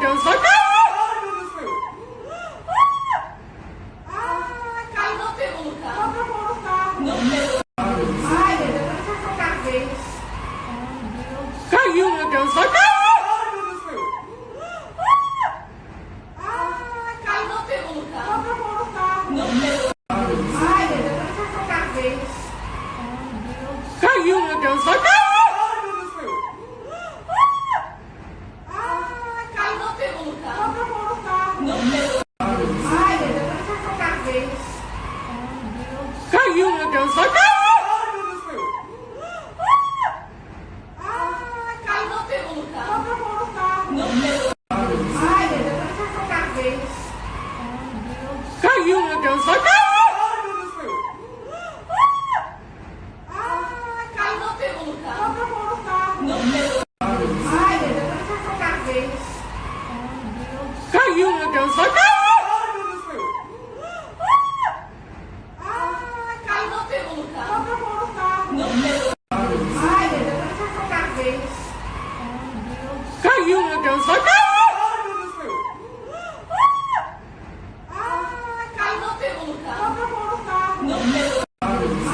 cansado. Ai, meu Deus, meu. Caiu na pergunta. Não pergunta. Não pergunta. Ai, meu Deus, não sei qualquer vez. Caiu na cansado. Ai, meu Deus, meu. Caiu na pergunta. Não pergunta. Não pergunta. Ai, meu Deus, não sei qualquer vez. Caiu na cansado. Ai, meu Deus, meu. Caiu na pergunta. Não pergunta. Não pergunta. Ai, meu Deus, não sei qualquer vez. Caiu na cansado. Ai, meu Deus, meu. Caiu na pergunta. Não pergunta. Não pergunta. Ai, meu Deus, não sei qualquer vez. Caiu na cansado. Ai, meu Deus, meu. Caiu na pergunta. Não pergunta. Não pergunta. Ai, meu Deus, não sei qualquer vez. Caiu na cansado. Ai, meu Deus, meu. Caiu na pergunta. Não pergunta. Não pergunta. Ai, meu Deus, não sei qualquer vez. Caiu na cansado. Ai, meu Deus, meu. Caiu na pergunta. Não pergunta. Não pergunta.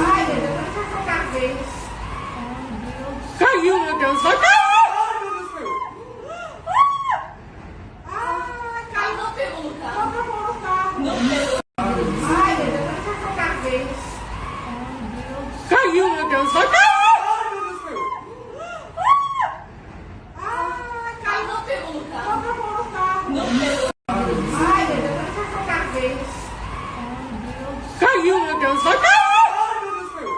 Ai, meu Deus, não sei qualquer vez. Caiu na cansado. Ai, meu Deus, meu. Caiu na pergunta. Não pergunta. Não pergunta. Ai, meu Deus, não sei qualquer vez. Caiu na cansado. Ai, meu Deus, meu. Caiu na pergunta. Não pergunta. Não pergunta. Ai, meu Deus, não sei qualquer vez. Caiu na cansado. Ai, meu Deus, meu.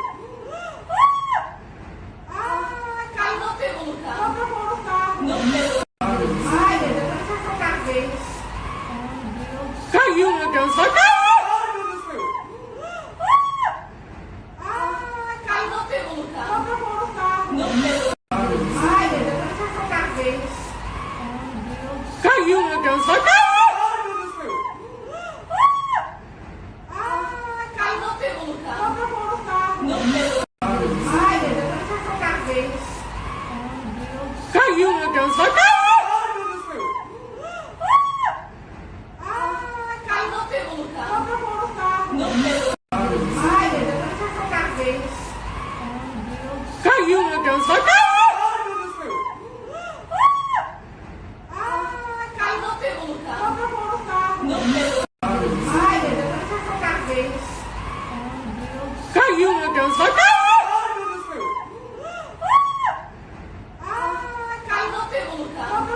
Caiu na pergunta. Não pergunta. Não pergunta. Ai, meu Deus, não sei qualquer vez. Caiu na cansado. Ai, meu Deus, meu. Caiu na pergunta. Não pergunta. Não pergunta. Ai, meu Deus, não sei qualquer vez. Caiu na cansado. Ai, meu Deus, meu. Caiu na pergunta. Não pergunta. Não pergunta. Ai, meu Deus, não sei qualquer vez. Caiu na cansado. Ai, meu Deus, meu. Caiu na pergunta. Não pergunta. Não pergunta. Ai, meu Deus, não sei qualquer vez. Caiu na cansado. Ai, meu Deus, meu. Caiu na pergunta. Não pergunta. Não pergunta. Ai, meu Deus, não sei qualquer vez. Caiu na cansado. Ai, meu Deus, meu. Caiu na pergunta. Não